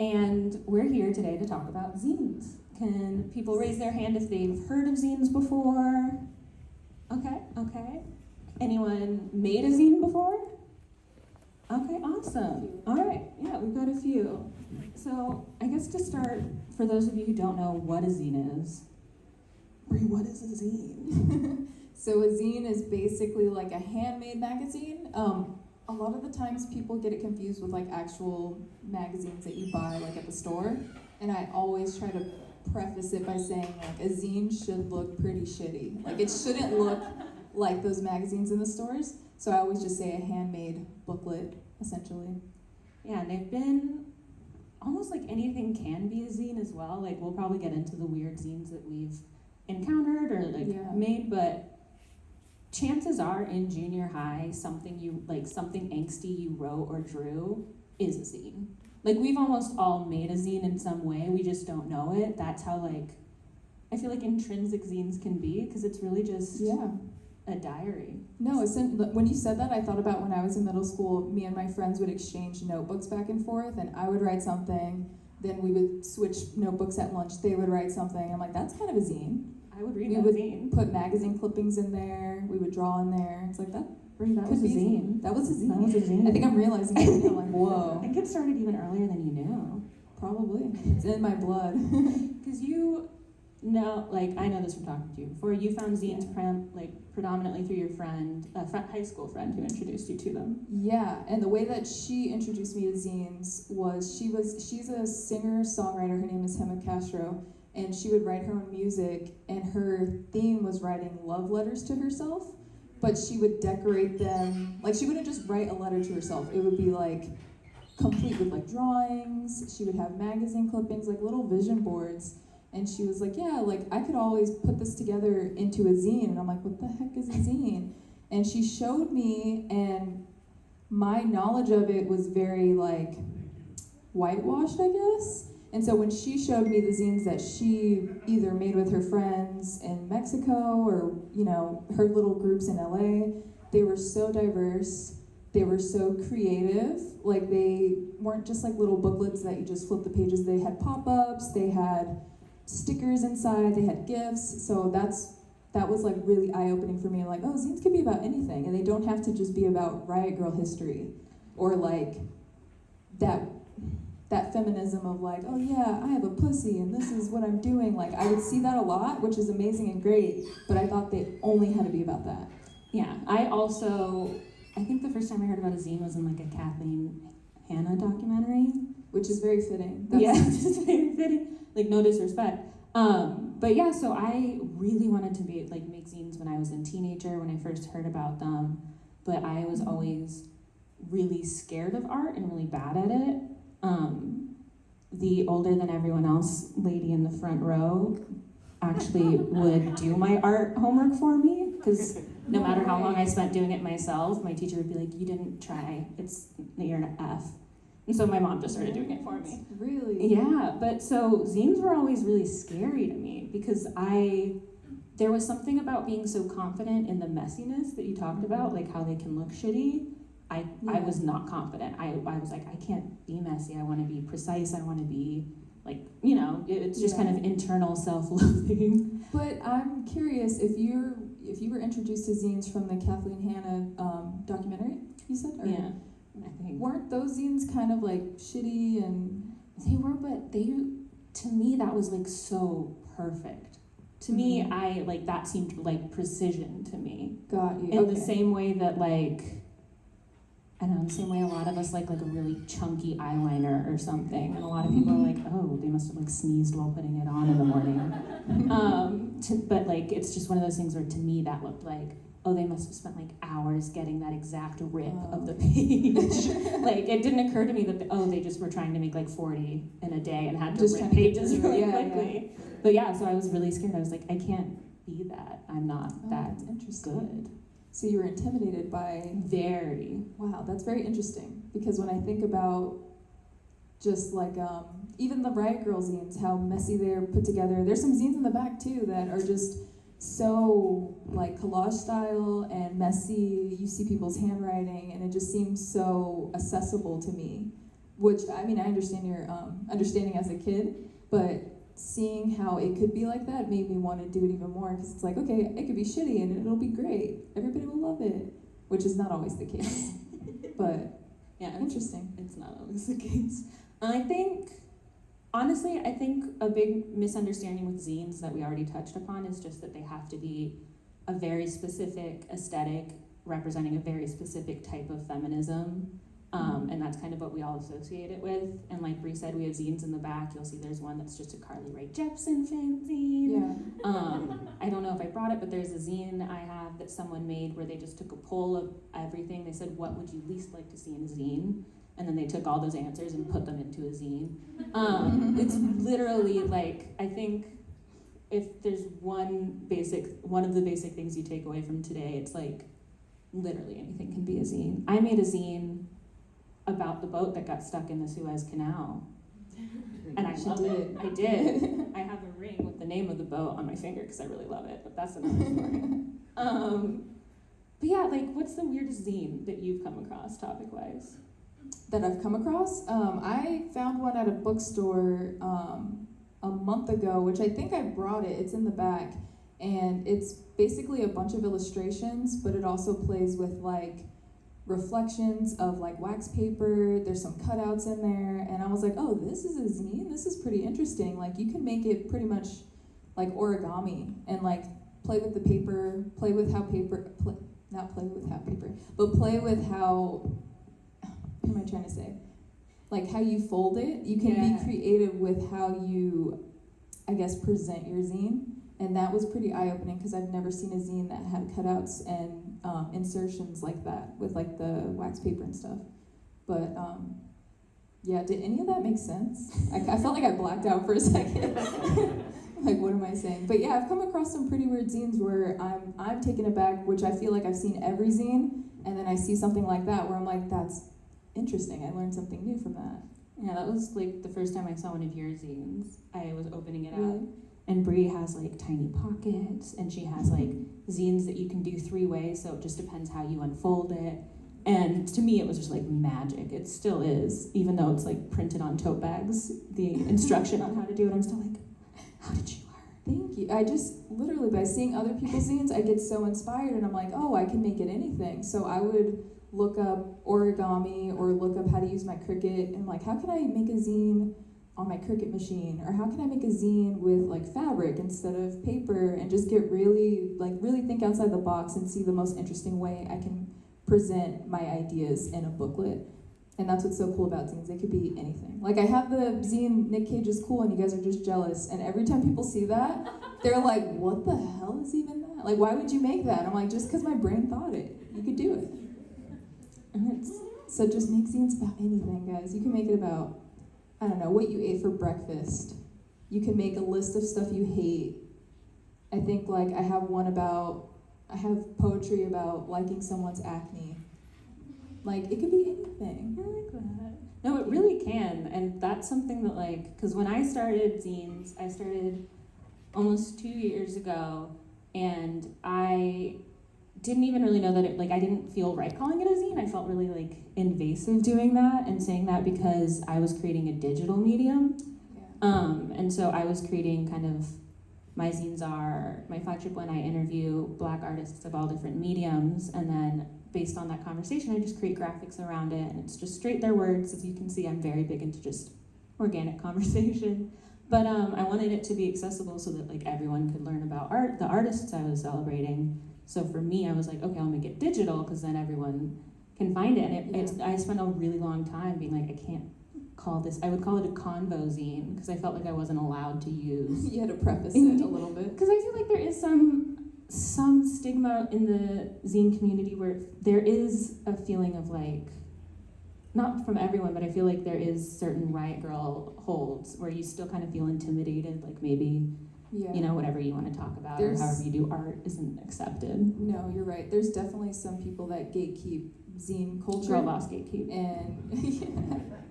And we're here today to talk about zines. Can people raise their hand if they've heard of zines before? Okay. Anyone made a zine before? Okay, awesome. All right, yeah, we've got a few. So I guess to start, for those of you who don't know what a zine is, Brie, what is a zine? So a zine is basically like a handmade magazine. A lot of the times people get it confused with like actual magazines that you buy like at the store. And I always try to preface it by saying like a zine should look pretty shitty. Like it shouldn't look like those magazines in the stores. So I always just say a handmade booklet, essentially. Yeah, and they've been almost like anything can be a zine as well. Like we'll probably get into the weird zines that we've encountered or made, but chances are in junior high, something angsty you wrote or drew is a zine. Like we've almost all made a zine in some way, we just don't know it. That's how I feel like intrinsic zines can be, because it's really just a diary. No, when you said that, I thought about when I was in middle school, me and my friends would exchange notebooks back and forth, and I would write something, then we would switch notebooks at lunch, they would write something. I'm like, that's kind of a zine. I would read we that would zine. Put magazine clippings in there, we would draw in there. It's like that. That was a zine. That was a zine. That was a zine. I think I'm realizing it. I'm like, whoa. I think it started even earlier than you knew. Probably. It's in my blood. Because you know, I know this from talking to you before, you found zines predominantly through your friend, high school friend who introduced you to them. Yeah, and the way that she introduced me to zines was she's a singer-songwriter, her name is Hema Castro, and she would write her own music, and her theme was writing love letters to herself, but she would decorate them, she wouldn't just write a letter to herself, it would be complete with drawings, she would have magazine clippings, little vision boards, and she was like, yeah, I could always put this together into a zine, and I'm like, what the heck is a zine? And she showed me, and my knowledge of it was very whitewashed, I guess. And so when she showed me the zines that she either made with her friends in Mexico or, her little groups in LA, they were so diverse. They were so creative. They weren't just little booklets that you just flip the pages. They had pop-ups, they had stickers inside, they had gifts. So that was really eye-opening for me. Oh, zines could be about anything, and they don't have to just be about Riot Girl history or that feminism of oh yeah, I have a pussy and this is what I'm doing. I would see that a lot, which is amazing and great, but I thought they only had to be about that. Yeah, I think the first time I heard about a zine was in a Kathleen Hanna documentary. Which is very fitting. It's very fitting. No disrespect. But yeah, so I really wanted to make zines when I was a teenager, when I first heard about them, but I was always really scared of art and really bad at it. The older than everyone else lady in the front row actually would do my art homework for me, because no matter how long I spent doing it myself, my teacher would be like, you didn't try, you're an F. And so my mom just started doing it for me. Really? Yeah, but so zines were always really scary to me, because there was something about being so confident in the messiness that you talked about, how they can look shitty. I was not confident. I was like, I can't be messy. I want to be precise. I want to be it's just kind of internal self-loathing. But I'm curious if you were introduced to zines from the Kathleen Hanna documentary, you said? Or yeah, I think. Weren't those zines kind of shitty and? They were, but to me that was so perfect. To me, that seemed precision to me. Got you. In the same way that I don't know, the same way a lot of us like a really chunky eyeliner or something, and a lot of people are oh, they must have sneezed while putting it on in the morning. But it's just one of those things where to me that looked oh, they must have spent hours getting that exact rip of the page. It didn't occur to me that they just were trying to make 40 in a day and had to rip pages really quickly. Yeah. But yeah, so I was really scared. I was I can't be that. I'm not that good. So you were intimidated by... Very. Wow, that's very interesting. Because when I think about just even the Riot Girl zines, how messy they're put together. There's some zines in the back too that are just so collage style and messy. You see people's handwriting and it just seems so accessible to me. which I mean I understand your understanding as a kid, but seeing how it could be like that made me want to do it even more because it's like, okay, it could be shitty and it'll be great. Everybody will love it, which is not always the case. But Yeah, interesting. It's not always the case. I think, honestly, I think a big misunderstanding with zines that we already touched upon is just that they have to be a very specific aesthetic representing a very specific type of feminism. And that's kind of what we all associate it with. And like Bree said, we have zines in the back. You'll see there's one that's just a Carly Rae Jepsen fanzine. Yeah. I don't know if I brought it, but there's a zine I have that someone made where they just took a poll of everything. They said, what would you least like to see in a zine? And then they took all those answers and put them into a zine. It's literally like, I think if there's one of the basic things you take away from today, it's like literally anything can be a zine. I made a zine about the boat that got stuck in the Suez Canal. And I loved it. I did. I have a ring with the name of the boat on my finger because I really love it, but that's another story. But yeah, like, what's the weirdest zine that you've come across topic-wise? That I've come across? I found one at a bookstore a month ago, which I think I brought it. It's in the back. And it's basically a bunch of illustrations, but it also plays with like reflections of like wax paper. There's some cutouts in there, and I was like, oh, this is a zine? This is pretty interesting. Like, you can make it pretty much like origami and like play with the paper, play with how paper, not play with how paper, but play with how, what am I trying to say? Like how you fold it. You can be creative with how you, I guess, present your zine. And that was pretty eye-opening because I've never seen a zine that had cutouts and insertions like that with like the wax paper and stuff. But yeah, did any of that make sense? I felt like I blacked out for a second. Like, what am I saying? But yeah, I've come across some pretty weird zines where I'm taken aback, which I feel like I've seen every zine, and then I see something like that where I'm like, that's interesting. I learned something new from that. Yeah, that was like the first time I saw one of your zines. I was opening it Really? up. And Bree has like tiny pockets, and she has like zines that you can do 3 ways, so it just depends how you unfold it. And to me, it was just like magic. It still is, even though it's like printed on tote bags. The instruction on how to do it, I'm still like, how did you learn? Thank you. I just, literally, by seeing other people's zines, I get so inspired, and I'm like, oh, I can make it anything. So I would look up origami or look up how to use my Cricut, and like, how can I make a zine on my Cricut machine, or how can I make a zine with like fabric instead of paper, and just get really think outside the box and see the most interesting way I can present my ideas in a booklet. And that's what's so cool about zines. They could be anything. Like, I have the zine Nick Cage is cool and you guys are just jealous, and every time people see that, they're like, what the hell is even that? Like, why would you make that? I'm like, just because my brain thought it. You could do it. So just make zines about anything, guys. You can make it about, I don't know, what you ate for breakfast. You can make a list of stuff you hate. I think, like, I have poetry about liking someone's acne. Like, it could be anything. I like that. No, it really can, and that's something that, like, because when I started zines, I started almost 2 years ago, and I didn't even really know that it, like, I didn't feel right calling it a zine. I felt really, like, invasive doing that and saying that because I was creating a digital medium. Yeah. And so I was creating kind of, my zines are, my flagship one, I interview Black artists of all different mediums, and then based on that conversation, I just create graphics around it, and it's just straight their words. As you can see, I'm very big into just organic conversation. But I wanted it to be accessible so that, like, everyone could learn about art, the artists I was celebrating. So for me, I was like, okay, I'll make it digital because then everyone can find it. And I spent a really long time being like, I can't call this, I would call it a convo zine because I felt like I wasn't allowed to use. You had to preface it a little bit. Because I feel like there is some stigma in the zine community where there is a feeling of, like, not from everyone, but I feel like there is certain riot girl holds where you still kind of feel intimidated, like maybe, you know, whatever you want to talk about or however you do art isn't accepted. No, you're right. There's definitely some people that gatekeep zine culture. Girl boss gatekeep. And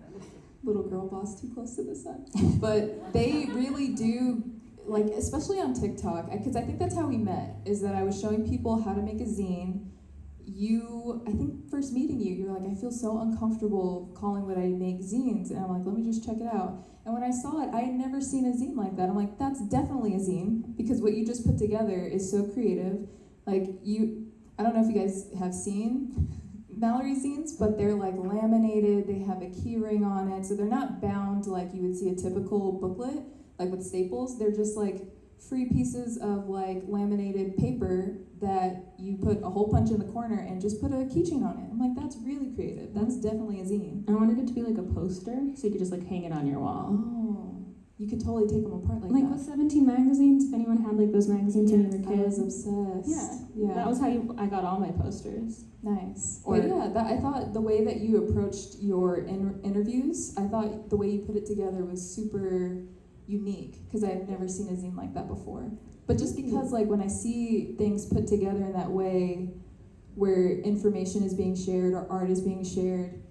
little girl boss too close to the sun. But they really do, like, especially on TikTok, because I think that's how we met, is that I was showing people how to make a zine. I think first meeting you, you're like, I feel so uncomfortable calling what I make zines. And I'm like, let me just check it out. And when I saw it, I had never seen a zine like that. I'm like, that's definitely a zine, because what you just put together is so creative. Like, I don't know if you guys have seen Mallory's zines, but they're like laminated, they have a key ring on it, so they're not bound like you would see a typical booklet, like with staples. They're just like free pieces of like laminated paper that you put a hole punch in the corner and just put a keychain on it. I'm like, that's really creative. That's definitely a zine. I wanted it to be like a poster, so you could just like hang it on your wall. Oh, you could totally take them apart like Like that. with 17 magazines, if anyone had like those magazines when you were I was kids. obsessed. Yeah. That was how I got all my posters. Nice. Or- But yeah, I thought the way that you approached your interviews, I thought the way you put it together was super unique, because I had never seen a zine like that before. But just because like when I see things put together in that way, where information is being shared or art is being shared,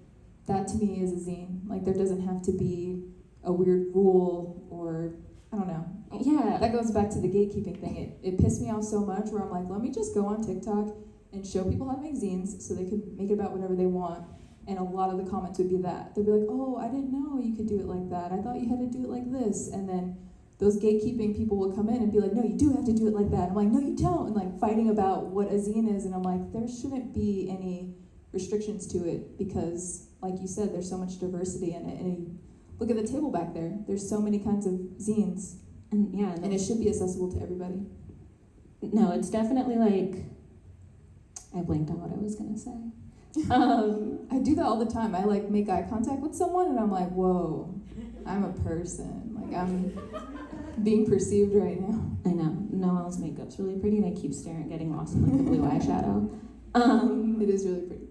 that to me is a zine. Like, there doesn't have to be a weird rule, or I don't know. Yeah. That goes back to the gatekeeping thing. It pissed me off so much where I'm like, let me just go on TikTok and show people how to make zines so they can make it about whatever they want. And a lot of the comments would be that. They'd be like, oh, I didn't know you could do it like that. I thought you had to do it like this. And then those gatekeeping people would come in and be like, no, you do have to do it like that. I'm like, no, you don't. And like fighting about what a zine is. And I'm like, there shouldn't be any restrictions to it, because like you said, there's so much diversity in it. And look at the table back there. There's so many kinds of zines. And yeah. And it should be accessible to everybody. No, it's definitely like, I blanked on what I was gonna say. I do that all the time. I like make eye contact with someone and I'm like, whoa, I'm a person. Like, I'm being perceived right now. I know. Noelle's makeup's really pretty, and I keep staring, getting lost in like the blue eyeshadow. It is really pretty.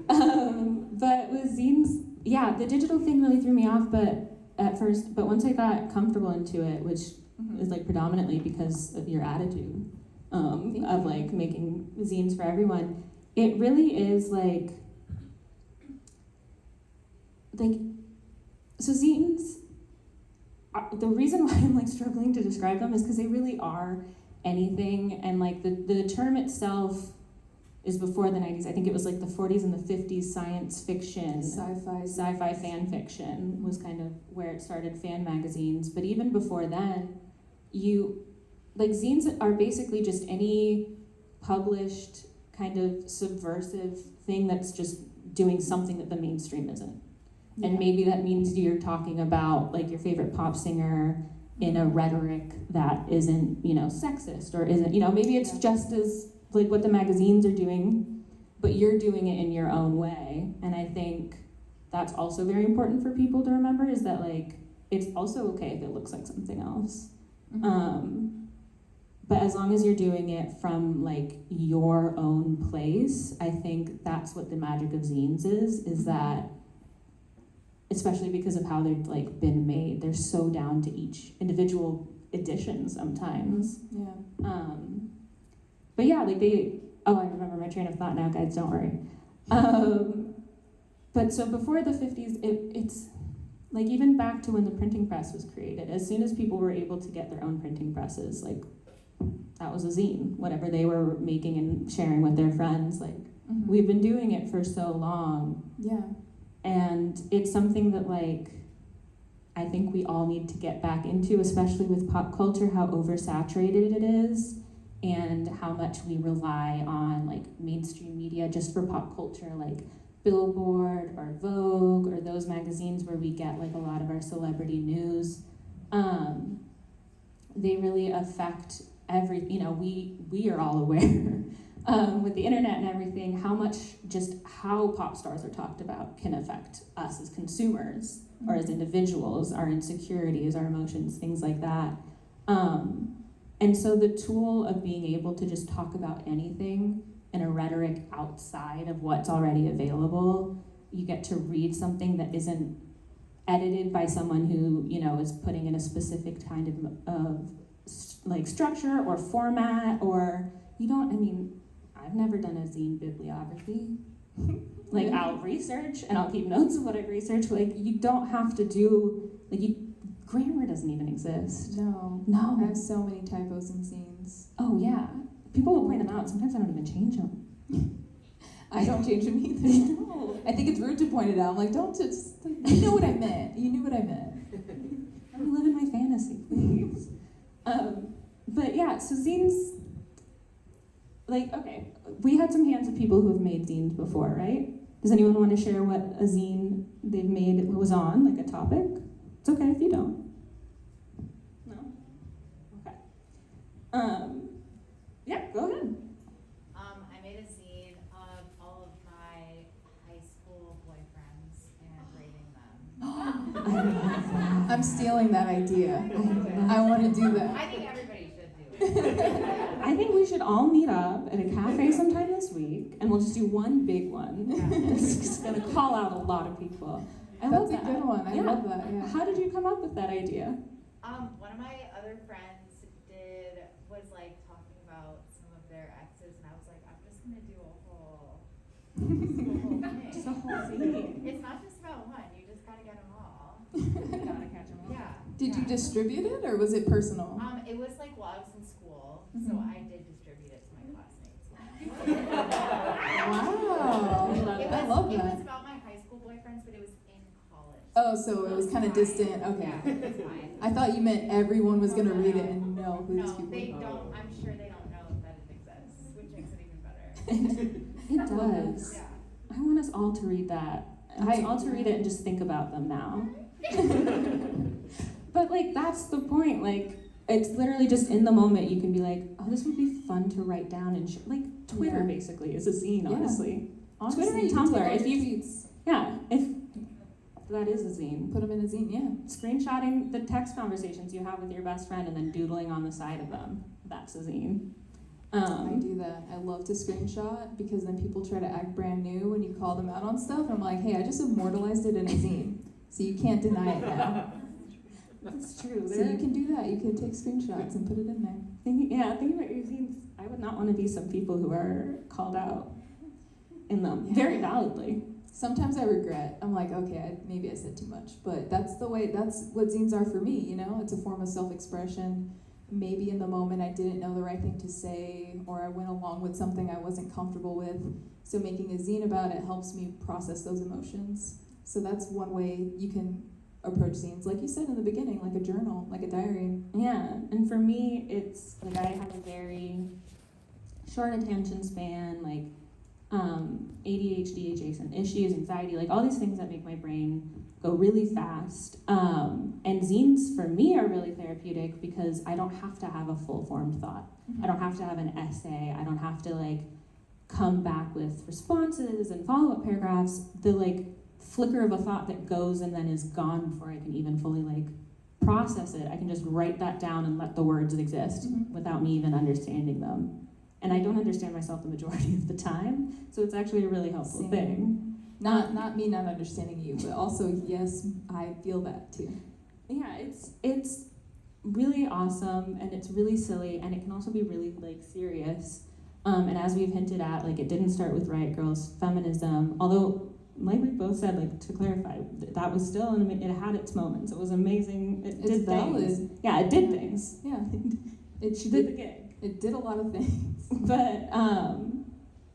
But with zines, yeah, the digital thing really threw me off, but once I got comfortable into it, which is like predominantly because of your attitude of like making zines for everyone, it really is like so zines, the reason why I'm like struggling to describe them is because they really are anything, and like the term itself is before the 90s. I think it was like the 40s and the 50s science fiction, sci-fi fan fiction was kind of where it started, fan magazines. But even before then, zines are basically just any published kind of subversive thing that's just doing something that the mainstream isn't. Yeah. And maybe that means you're talking about like your favorite pop singer in a rhetoric that isn't, sexist, or isn't, maybe it's just as like what the magazines are doing, but you're doing it in your own way. And I think that's also very important for people to remember, is that like it's also okay if it looks like something else. But as long as you're doing it from like your own place, I think that's what the magic of zines is that, especially because of how they've like been made, they're so down to each individual edition sometimes. Yeah. But yeah, like I remember my train of thought now, guys, don't worry. But so before the 50s, it's like even back to when the printing press was created, as soon as people were able to get their own printing presses, like that was a zine, whatever they were making and sharing with their friends. Like we've been doing it for so long. Yeah. And it's something that like I think we all need to get back into, especially with pop culture, how oversaturated it is, and how much we rely on like mainstream media just for pop culture, like Billboard or Vogue or those magazines where we get like a lot of our celebrity news. They really affect we are all aware with the internet and everything, how pop stars are talked about can affect us as consumers or as individuals, our insecurities, our emotions, things like that. And so the tool of being able to just talk about anything in a rhetoric outside of what's already available, you get to read something that isn't edited by someone who, is putting in a specific kind of like structure or format, or I've never done a zine bibliography. Like I'll research and I'll keep notes of what I've researched. Like you don't have to do, grammar doesn't even exist. No. No. I have so many typos in zines. Oh yeah. People will point them out. Sometimes I don't even change them. I don't change them either. I think it's rude to point it out. I'm like, don't just, you know what I meant. You knew what I meant. I'm living my fantasy, please. But yeah, so zines, like, okay, we had some hands of people who have made zines before, right? Does anyone want to share what a zine they've made was on, like a topic? It's okay if you don't. No? Okay. Yeah, go ahead. I made a zine of all of my high school boyfriends and rating them. I love that. I'm stealing that idea. I want to do that. I think everybody should do it. I think we should all meet up at a cafe sometime this week, and we'll just do one big one. It's just going to call out a lot of people. I love That's a that. good one. I love that, yeah. How did you come up with that idea? One of my other friends was like talking about some of their exes, and I was like, I'm just gonna do a whole thing. Just a whole thing. It's not just about one. You just gotta get them all. You gotta catch them all. Yeah. Did you distribute it, or was it personal? It was like while I was in school, so I did distribute it to my classmates. Wow. I love It was that. about my high school boyfriends, but it was in college. Oh, so it was kind of distant. Okay. Yeah, it's fine. I thought you meant everyone was going to read it and know who these No, people they are. don't. I'm sure they don't know that it exists, which makes it even better. It does. Yeah. I want us all to read that. I want us all to read it and just think about them now. But like, that's the point. Like, it's literally just in the moment you can be like, oh, this would be fun to write down and like Twitter basically is a zine, Yeah. honestly. Honestly, Twitter and you can take Tumblr, all if your you, tweets, yeah, if that is a zine. put them in a zine, yeah. Screenshotting the text conversations you have with your best friend and then doodling on the side of them, that's a zine. I do that. I love to screenshot because then people try to act brand new when you call them out on stuff. I'm like, hey, I just immortalized it in a zine, so you can't deny it now. That's true. So you can do that. You can take screenshots and put it in there. Thinking about your zines, I would not want to be some people who are called out in them, very validly. Sometimes I regret. I'm like, okay, maybe I said too much, but that's what zines are for me, you know? It's a form of self-expression. Maybe in the moment I didn't know the right thing to say, or I went along with something I wasn't comfortable with. So making a zine about it helps me process those emotions. So that's one way you can approach zines, like you said in the beginning, like a journal, like a diary. Yeah, and for me, it's like I have a very short attention span, like ADHD adjacent issues, anxiety, like all these things that make my brain go really fast. And zines for me are really therapeutic because I don't have to have a full formed thought. I don't have to have an essay. I don't have to like come back with responses and follow-up paragraphs. The like flicker of a thought that goes and then is gone before I can even fully like process it. I can just write that down and let the words exist without me even understanding them. And I don't understand myself the majority of the time, so it's actually a really helpful Same. thing. Not me not understanding you, but also, yes, I feel that too. Yeah, it's really awesome, and it's really silly, and it can also be really like serious. And as we've hinted at, like it didn't start with Riot Girls feminism, although like we both said, like to clarify, that was still it had its moments. It was amazing. It It's did valid. things. Yeah, it did things. Yeah. She did the gig. It did a lot of things. But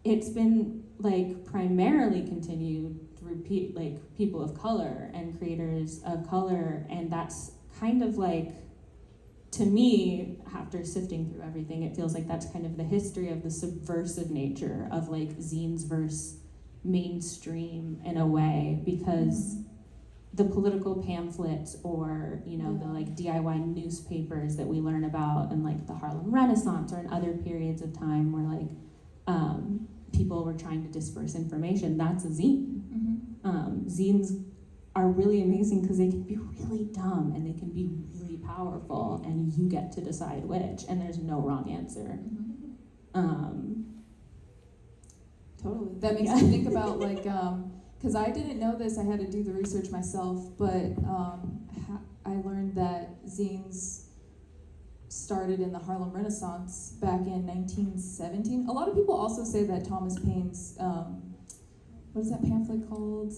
it's been like primarily continued through like people of color and creators of color, and that's kind of like, to me, after sifting through everything, it feels like that's kind of the history of the subversive nature of like zines versus mainstream in a way, because the political pamphlets or the like DIY newspapers that we learn about in like the Harlem Renaissance or in other periods of time where like people were trying to disperse information, that's a zine. Zines are really amazing because they can be really dumb and they can be really powerful, and you get to decide which, and there's no wrong answer. Totally. That makes me think about like, because I didn't know this, I had to do the research myself, but I learned that zines started in the Harlem Renaissance back in 1917. A lot of people also say that Thomas Paine's, what is that pamphlet called?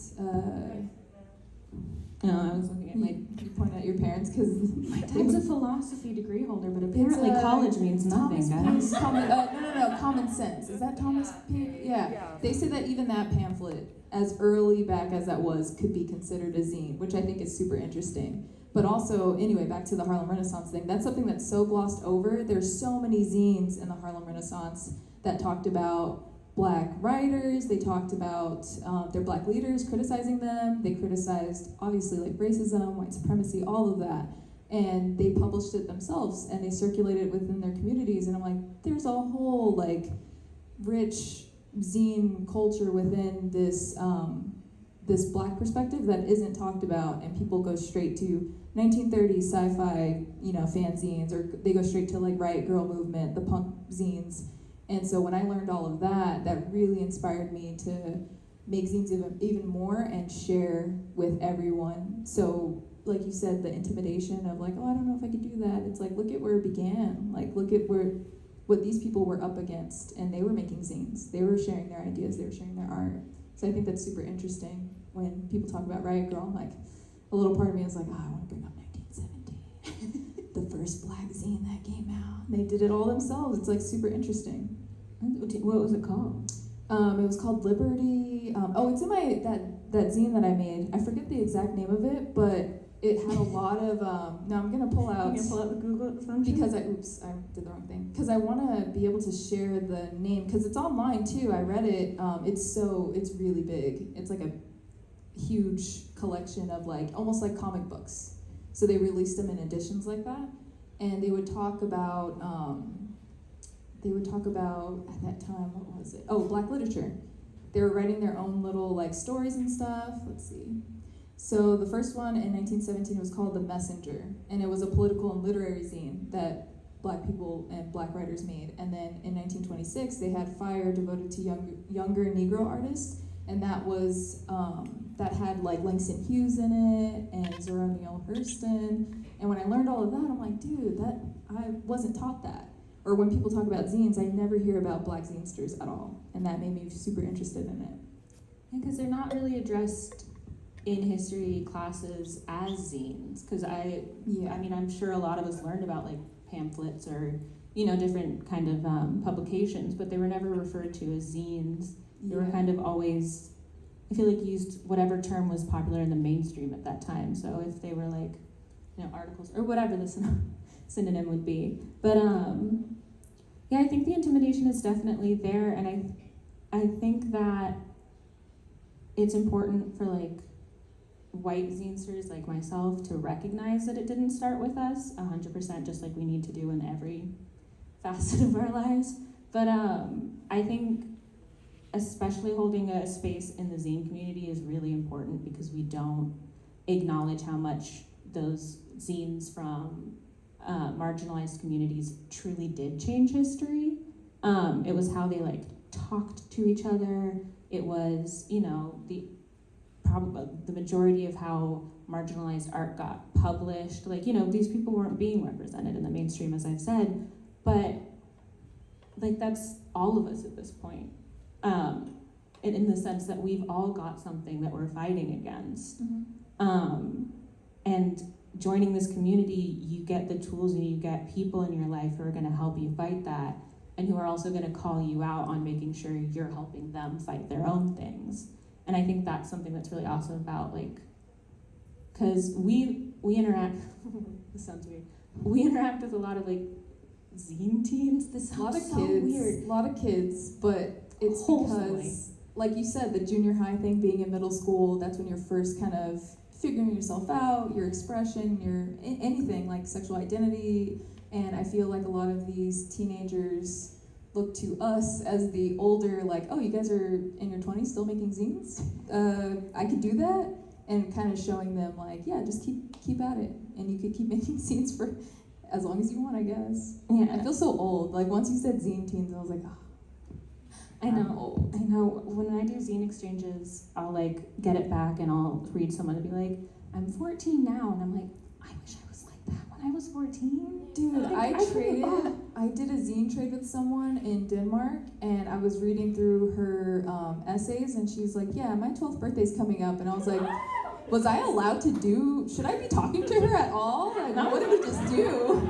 No, I was looking at my You point out your your parents because My dad's a philosophy degree holder, but apparently college means nothing, Thomas guys. Paine, no, Common Sense. Is that Thomas Paine? Yeah. They say that even that pamphlet, as early back as that was, could be considered a zine, which I think is super interesting. But also, anyway, back to the Harlem Renaissance thing, that's something that's so glossed over. There's so many zines in the Harlem Renaissance that talked about Black writers, they talked about their Black leaders, criticizing them. They criticized, obviously, like racism, white supremacy, all of that. And they published it themselves, and they circulated it within their communities. And I'm like, there's a whole, like, rich zine culture within this this Black perspective that isn't talked about, and people go straight to 1930s sci-fi, fanzines, or they go straight to like Riot Girl movement, the punk zines. And so when I learned all of that, that really inspired me to make zines even more and share with everyone. So like you said, the intimidation of like, oh, I don't know if I could do that. It's like, look at where it began. Like, look at what these people were up against, and they were making zines. They were sharing their ideas. They were sharing their art. So I think that's super interesting when people talk about Riot Girl. I'm like, a little part of me is like, oh, I want to bring up 1970, the first Black zine that came out. They did it all themselves. It's like super interesting. What was it called? It was called Liberty. It's in my that zine that I made. I forget the exact name of it, but it had a lot of. Now I'm gonna pull out. You can pull out the Google function? Because I did the wrong thing. Because I want to be able to share the name because it's online too. I read it. It's really big. It's like a huge collection of like almost like comic books. So they released them in editions like that, and they would talk about. At that time, what was it? Oh, Black literature. They were writing their own little like stories and stuff. Let's see. So the first one in 1917 was called The Messenger, and it was a political and literary zine that Black people and Black writers made. And then in 1926, they had Fire, devoted to younger Negro artists, and that was that had like Langston Hughes in it and Zora Neale Hurston. And when I learned all of that, I'm like, dude, I wasn't taught that. Or when people talk about zines, I never hear about Black zinesters at all, and that made me super interested in it. Because they're not really addressed in history classes as zines. Because I'm sure a lot of us learned about like pamphlets or different kind of publications, but they were never referred to as zines. They were kind of always, I feel like, used whatever term was popular in the mainstream at that time. So if they were like, articles or whatever the synonym would be. But I think the intimidation is definitely there, and I think that it's important for like white zinesters like myself to recognize that it didn't start with us 100%, just like we need to do in every facet of our lives. But I think especially holding a space in the zine community is really important because we don't acknowledge how much those zines from marginalized communities truly did change history. It was how they like talked to each other. It was, the majority of how marginalized art got published. Like, these people weren't being represented in the mainstream, as I've said, but like that's all of us at this point. In the sense that we've all got something that we're fighting against. Mm-hmm. And joining this community, you get the tools and you get people in your life who are going to help you fight that and who are also going to call you out on making sure you're helping them fight their own things. And I think that's something that's really awesome about, like, because we interact, this sounds weird, we interact with a lot of, like, zine teams. This sounds so weird. A lot of kids, but it's because, like you said, the junior high thing, being in middle school, that's when you're first kind of figuring yourself out, your expression, your anything like sexual identity. And I feel like a lot of these teenagers look to us as the older, like, oh, you guys are in your 20s still making zines? I could do that. And kind of showing them like, yeah, just keep at it. And you could keep making zines for as long as you want, I guess. Yeah, I feel so old. Like once you said zine teens, I was like, oh. I know. When I do zine exchanges, I'll like get it back and I'll read someone and be like, I'm 14 now, and I'm like, I wish I was like that when I was 14. Dude, I did a zine trade with someone in Denmark, and I was reading through her essays, and she was like, yeah, my 12th birthday's coming up, and I was like, was I allowed to should I be talking to her at all? Like, what did we just do?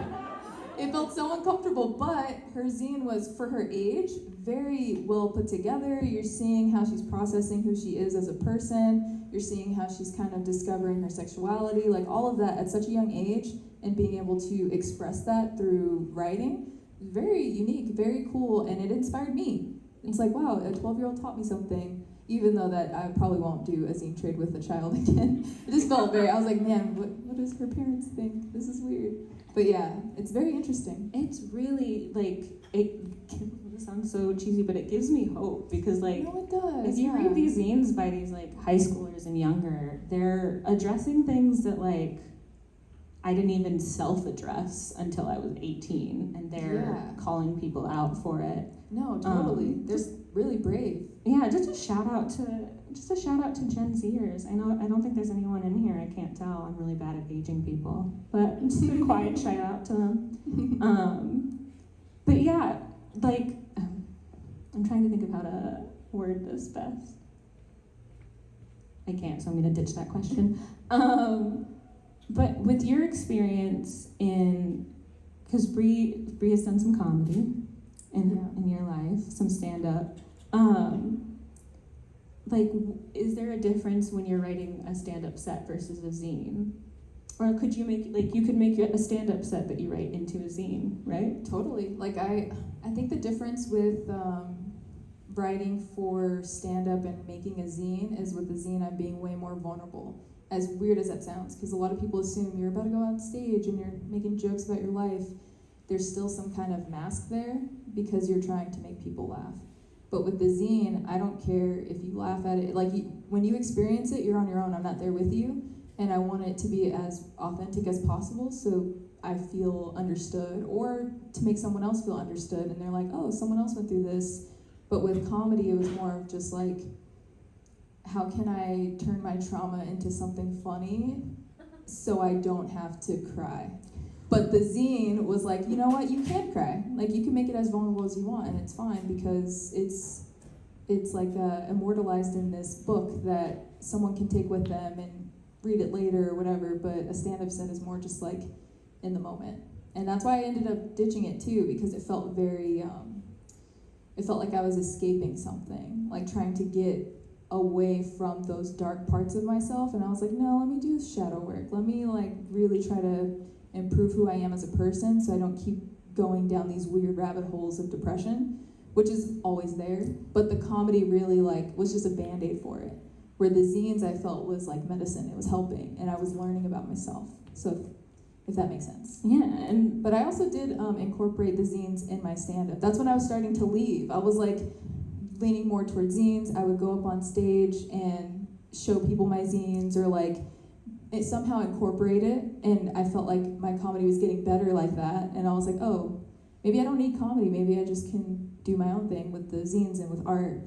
It felt so uncomfortable, but her zine was, for her age, very well put together. You're seeing how she's processing who she is as a person. You're seeing how she's kind of discovering her sexuality, like all of that at such a young age, and being able to express that through writing. Very unique, very cool, and it inspired me. It's like, wow, a 12-year-old taught me something, even though that I probably won't do a zine trade with a child again. It just felt very, I was like, man, what does her parents think? This is weird. But yeah, it's very interesting. It's really, like, it sounds so cheesy, but it gives me hope because, like, No, it does. if you read these zines by these, like, high schoolers and younger, they're addressing things that, like, I didn't even self-address until I was 18, and they're calling people out for it. No, totally. They're really brave. Yeah, just a shout out to Gen Zers. I don't think there's anyone in here. I can't tell. I'm really bad at gauging people, but just a quiet shout out to them. But yeah, like I'm trying to think of how to word this best. I can't, so I'm gonna ditch that question. But with your experience because Bree has done some comedy in your life, some stand-up. Like, is there a difference when you're writing a stand-up set versus a zine? Or could you could make a stand-up set that you write into a zine, right? Totally. Like, I think the difference with writing for stand-up and making a zine is with the zine I'm being way more vulnerable. As weird as that sounds, because a lot of people assume you're about to go on stage and you're making jokes about your life. There's still some kind of mask there because you're trying to make people laugh. But with the zine, I don't care if you laugh at it. Like, when you experience it, you're on your own. I'm not there with you. And I want it to be as authentic as possible so I feel understood, or to make someone else feel understood. And they're like, oh, someone else went through this. But with comedy, it was more of just like, how can I turn my trauma into something funny so I don't have to cry? But the zine was like, you know what, you can cry. Like, you can make it as vulnerable as you want, and it's fine because it's like immortalized in this book that someone can take with them and read it later or whatever, but a stand-up set is more just like in the moment. And that's why I ended up ditching it too, because it felt very, it felt like I was escaping something, like trying to get away from those dark parts of myself. And I was like, no, let me do shadow work. Let me like really try to improve who I am as a person so I don't keep going down these weird rabbit holes of depression, which is always there. But the comedy really like was just a Band-Aid for it. Where the zines I felt was like medicine. It was helping, and I was learning about myself. So if that makes sense. Yeah, but I also did incorporate the zines in my stand-up. That's when I was starting to leave. I was like leaning more towards zines. I would go up on stage and show people my zines, or like it somehow incorporate it, and I felt like my comedy was getting better like that, and I was like, oh, maybe I don't need comedy, maybe I just can do my own thing with the zines and with art.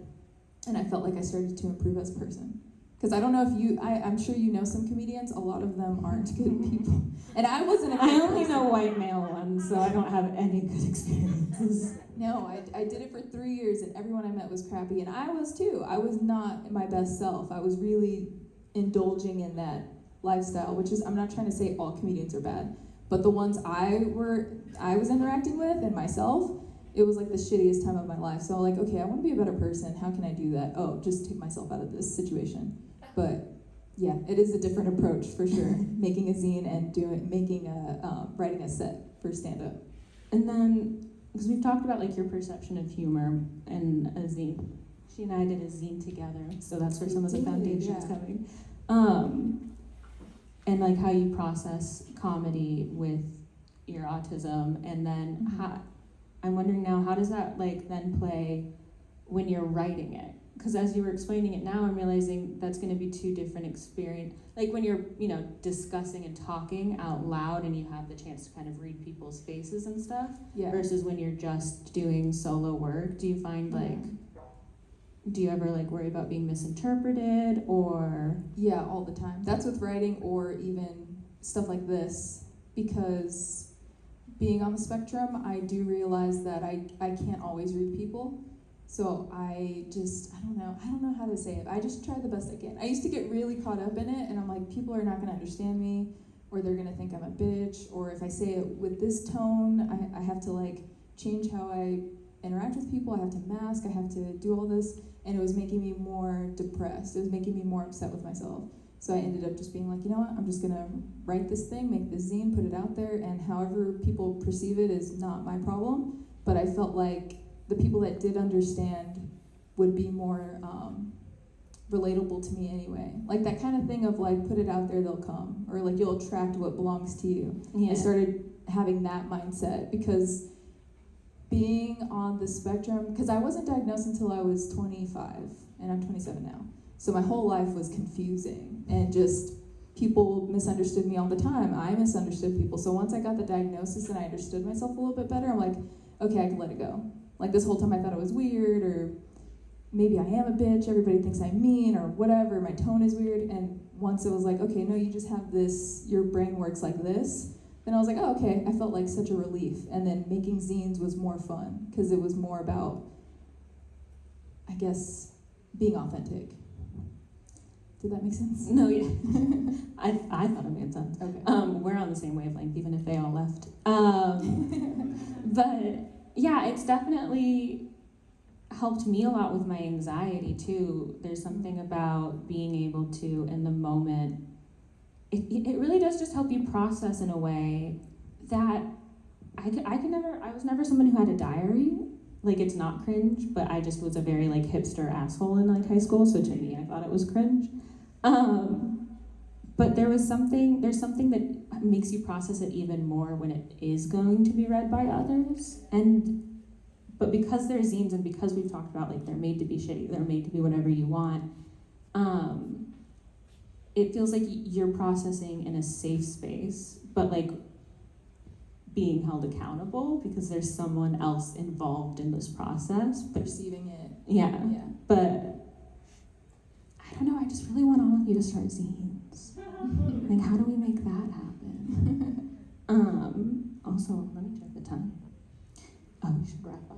And I felt like I started to improve as a person. Because I don't know if I'm sure you know some comedians, a lot of them aren't good people. And I wasn't a good I only person. know white male ones, so I don't have any good experiences. No, I did it for 3 years, and everyone I met was crappy, and I was too. I was not my best self. I was really indulging in that lifestyle, which is, I'm not trying to say all comedians are bad, but the ones I was interacting with and myself, it was like the shittiest time of my life. So I'm like, okay, I want to be a better person. How can I do that? Oh, just take myself out of this situation. But yeah, it is a different approach for sure. Making a zine and writing a set for stand-up. And then, because we've talked about like your perception of humor and a zine. She and I did a zine together, so that's where some of the foundation's coming. And like how you process comedy with your autism, and then I'm wondering now, how does that like then play when you're writing it? Because as you were explaining it now, I'm realizing that's going to be two different experience. Like when you're, discussing and talking out loud and you have the chance to kind of read people's faces and stuff, versus when you're just doing solo work. Do you find do you ever like worry about being misinterpreted or? Yeah, all the time. That's with writing or even stuff like this, because being on the spectrum, I do realize that I can't always read people. So I don't know how to say it. I just try the best I can. I used to get really caught up in it, and I'm like, people are not going to understand me, or they're gonna think I'm a bitch, or if I say it with this tone, I have to like change how I interact with people, I have to mask, I have to do all this, and it was making me more depressed. It was making me more upset with myself. So I ended up just being like, you know what, I'm just gonna write this thing, make this zine, put it out there, and however people perceive it is not my problem. But I felt like the people that did understand would be more relatable to me anyway. Like that kind of thing of like, put it out there, they'll come, or like you'll attract what belongs to you. Yeah. I started having that mindset because being on the spectrum, because I wasn't diagnosed until I was 25, and I'm 27 now. So my whole life was confusing, and just people misunderstood me all the time. I misunderstood people. So once I got the diagnosis and I understood myself a little bit better, I'm like, okay, I can let it go. Like this whole time I thought I was weird, or maybe I am a bitch, everybody thinks I'm mean, or whatever, my tone is weird. And once it was like, okay, no, you just have this, your brain works like this, then I was like, oh, okay, I felt like such a relief. And then making zines was more fun, because it was more about, I guess, being authentic. Did that make sense? No, yeah. I thought it made sense. Okay. We're on the same wavelength, even if they all left. But yeah, it's definitely helped me a lot with my anxiety too. There's something about being able to, in the moment, it really does just help you process in a way that I was never someone who had a diary. Like, it's not cringe, but I just was a very like hipster asshole in like high school, so to me I thought it was cringe. But there's something that makes you process it even more when it is going to be read by others. But because they're zines, and because we've talked about like they're made to be shitty, they're made to be whatever you want, it feels like you're processing in a safe space, but like being held accountable because there's someone else involved in this process. Perceiving it. Yeah. Yeah. But I don't know, I just really want all of you to start zines. Like, how do we make that happen? Also, let me check the time. Oh, we should wrap up.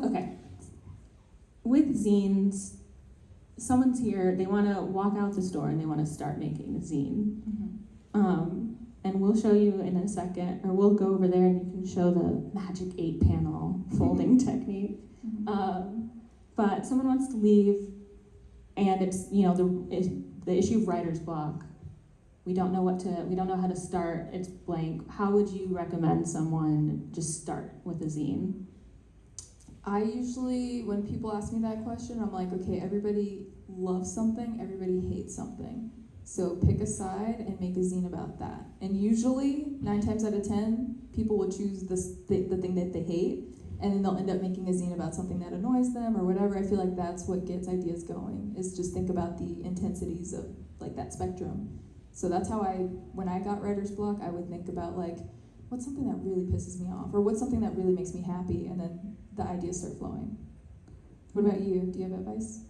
Okay. With zines, someone's here, they want to walk out the store and they want to start making a zine. And we'll show you in a second, or we'll go over there and you can show the magic 8-panel folding technique. But someone wants to leave, and it's, you know, the issue of writer's block. We don't know how to start, it's blank. How would you recommend someone just start with a zine? I usually, when people ask me that question, I'm like, okay, everybody loves something, everybody hates something. So pick a side and make a zine about that. And usually, 9 times out of 10, people will choose the thing that they hate, and then they'll end up making a zine about something that annoys them or whatever. I feel like that's what gets ideas going, is just think about the intensities of like that spectrum. So that's how when I got writer's block, I would think about like, what's something that really pisses me off, or what's something that really makes me happy, and then the ideas start flowing. What about you? Do you have advice?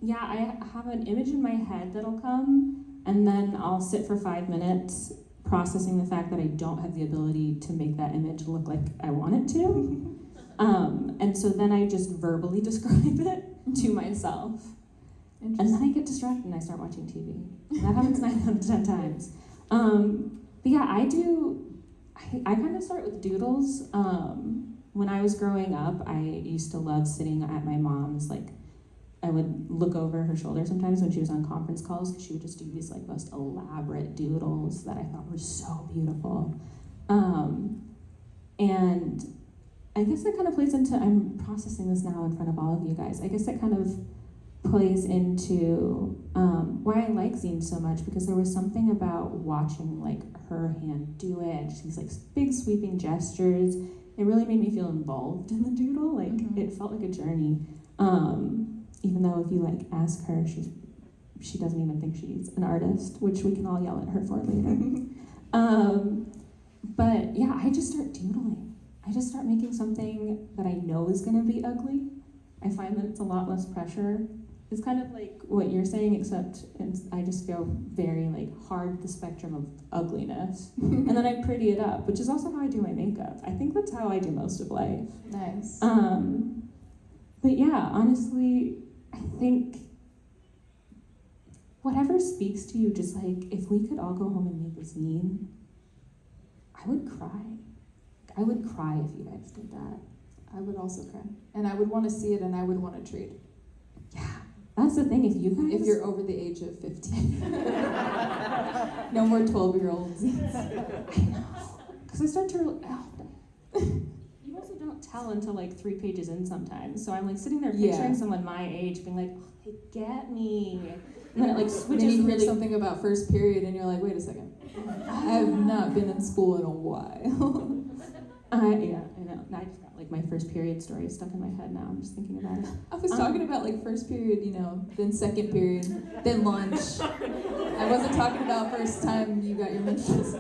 Yeah, I have an image in my head that'll come, and then I'll sit for 5 minutes processing the fact that I don't have the ability to make that image look like I want it to. And so then I just verbally describe it to myself. And then I get distracted and I start watching TV. That happens 9 out of 10 times. But yeah, I kind of start with doodles. When I was growing up, I used to love sitting at my mom's, like, I would look over her shoulder sometimes when she was on conference calls, because she would just do these like most elaborate doodles that I thought were so beautiful. And I guess that kind of plays into, I'm processing this now in front of all of you guys, I guess that kind of plays into why I like zines so much, because there was something about watching like her hand do it, just these like big sweeping gestures. It really made me feel involved in the doodle. Like it felt like a journey. Even though if you like ask her, she doesn't even think she's an artist, which we can all yell at her for later. But yeah, I just start doodling. I just start making something that I know is gonna be ugly. I find that it's a lot less pressure. It's kind of like what you're saying, except I just go very like hard the spectrum of ugliness. And then I pretty it up, which is also how I do my makeup. I think that's how I do most of life. Nice. But yeah, honestly, I think whatever speaks to you, just like, if we could all go home and make a zine, I would cry. I would cry if you guys did that. I would also cry. And I would want to see it and I would want to trade. Yeah, that's the thing. If you guys... If you're over the age of 15. No more 12-year-olds. I know. Because I start to... You also don't tell until like 3 pages in sometimes. So I'm like sitting there picturing someone my age being like, oh, they get me. And then it like switches then you hear really... something about first period and you're like, wait a second. I have not been in school in a while. Yeah, I know. Now I just got like my first period story stuck in my head now. I'm just thinking about it. I was talking about like first period, then second period, then lunch. I wasn't talking about first time you got your menstruals.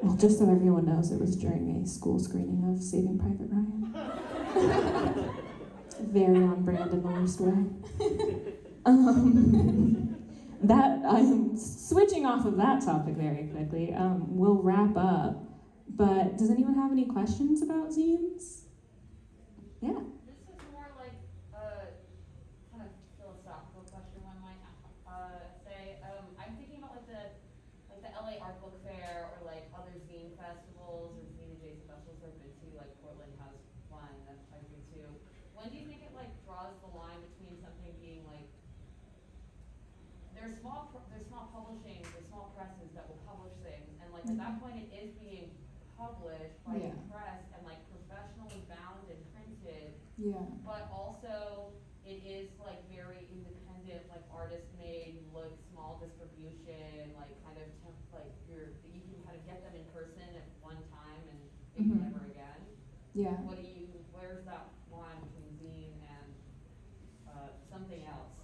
Well, just so everyone knows, it was during a school screening of Saving Private Ryan. Very on brand in the worst way. That I'm switching off of that topic very quickly. We'll wrap up. But does anyone have any questions about zines? Yeah. This is more like a kind of philosophical question one might say. I'm thinking about like the LA Art Book Fair or like other zine festivals or zine adjacent festivals I've been to. Like Portland has one that I've been to. When do you think it like draws the line between something being like there's small publishing, there's small presses that will publish things, and like at that point it is being published by a press and like professionally bound and printed, but also it is like very independent, like artist made, like small distribution, like kind of like you can kind of get them in person at one time and maybe never again. Yeah. Where's that line between zine and something else?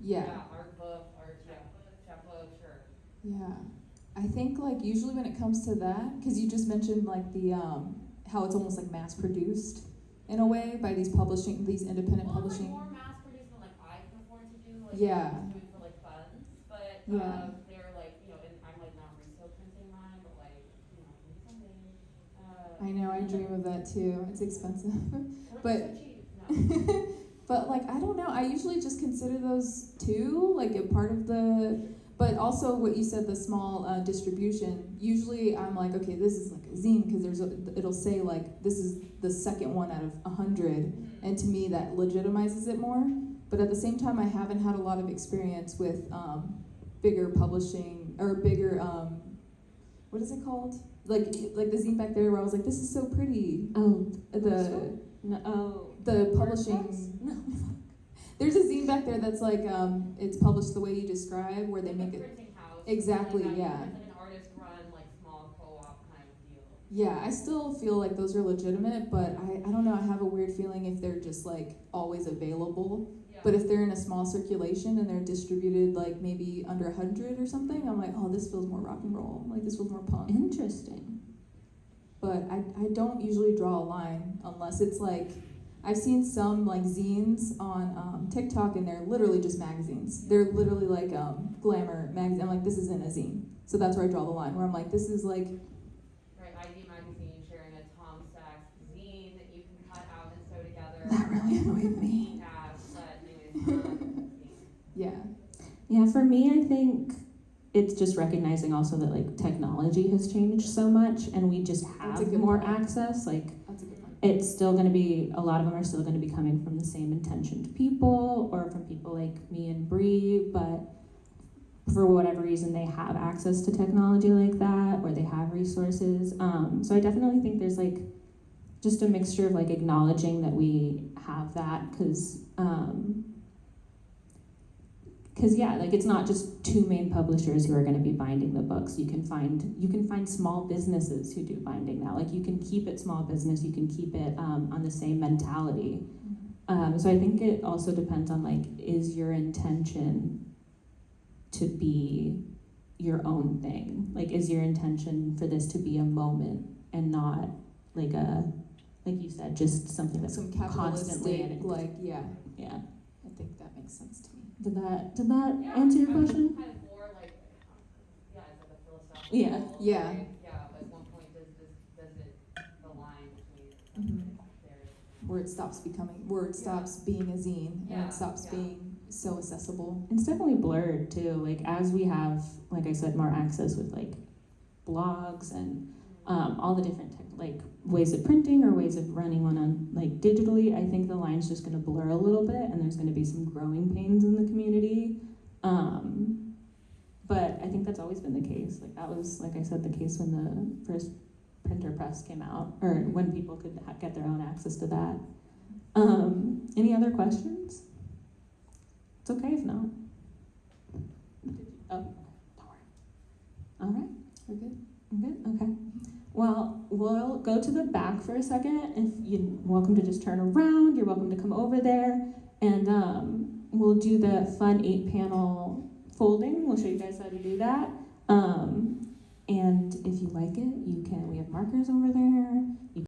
Yeah. Art book, chapbook, sure. Yeah. I think like usually when it comes to that, because you just mentioned like the how it's almost like mass produced in a way by these independent publishing. Like more mass produced than like I can afford to do. Like Yeah. do it for like funds, but they're like and I'm like not resale printing mine, but like maybe someday. I know, I dream of that too. It's expensive, but. So cheap. No. But like I don't know. I usually just consider those two like a part of the. But also what you said, the small distribution, usually I'm like, okay, this is like a zine because it'll say like, this is the second one out of 100, and to me that legitimizes it more. But at the same time, I haven't had a lot of experience with bigger publishing, or bigger, what is it called? Like the zine back there where I was like, this is so pretty. Oh, the publishing. No. There's a zine back there that's like, it's published the way you describe, where they make it. Printing house. Exactly, like yeah. It's like an artist run, like small co-op kind of deal. Yeah, I still feel like those are legitimate, but I don't know, I have a weird feeling if they're just like always available. Yeah. But if they're in a small circulation and they're distributed like maybe under 100 or something, I'm like, oh, this feels more rock and roll. Like this feels more punk. Interesting. But I don't usually draw a line unless it's like, I've seen some like zines on TikTok and they're literally just magazines. They're literally like glamour magazine. I'm like, this isn't a zine. So that's where I draw the line, where I'm like, this is like... Right, ID Magazine sharing a Tom Sachs zine that you can cut out and sew together. That really annoyed me. Yeah. Yeah, for me, I think it's just recognizing also that like technology has changed so much and we just have more access. Like, that's a good point. It's still going to be, a lot of them are still going to be coming from the same intentioned people or from people like me and Bree, but for whatever reason they have access to technology like that or they have resources. So I definitely think there's like just a mixture of like acknowledging that we have that because yeah, like it's not just two main publishers who are going to be binding the books. You can find small businesses who do binding now. Like you can keep it small business, you can keep it on the same mentality. So I think it also depends on like, is your intention to be your own thing? Like, is your intention for this to be a moment and not like you said, just something that's some constantly capitalistic, like, yeah. Yeah. I think that makes sense to me. Did that answer your question? Kind of more like, it's like a philosophical. Yeah. Yeah. Right? Yeah. At one point, does it the line between there? Where it stops being a zine and it stops being so accessible. It's definitely blurred too. Like as we have, like I said, more access with like blogs and all the different like ways of printing or ways of running one on like digitally, I think the line's just going to blur a little bit, and there's going to be some growing pains in the community. But I think that's always been the case. Like that was, like I said, the case when the first printer press came out, or when people could get their own access to that. Any other questions? It's okay if not. Oh, don't worry. All right. We're good? We're good? Okay. Well, we'll go to the back for a second. If you're welcome to just turn around, you're welcome to come over there, and we'll do the fun 8-panel folding. We'll show you guys how to do that. And if you like it, we have markers over there. You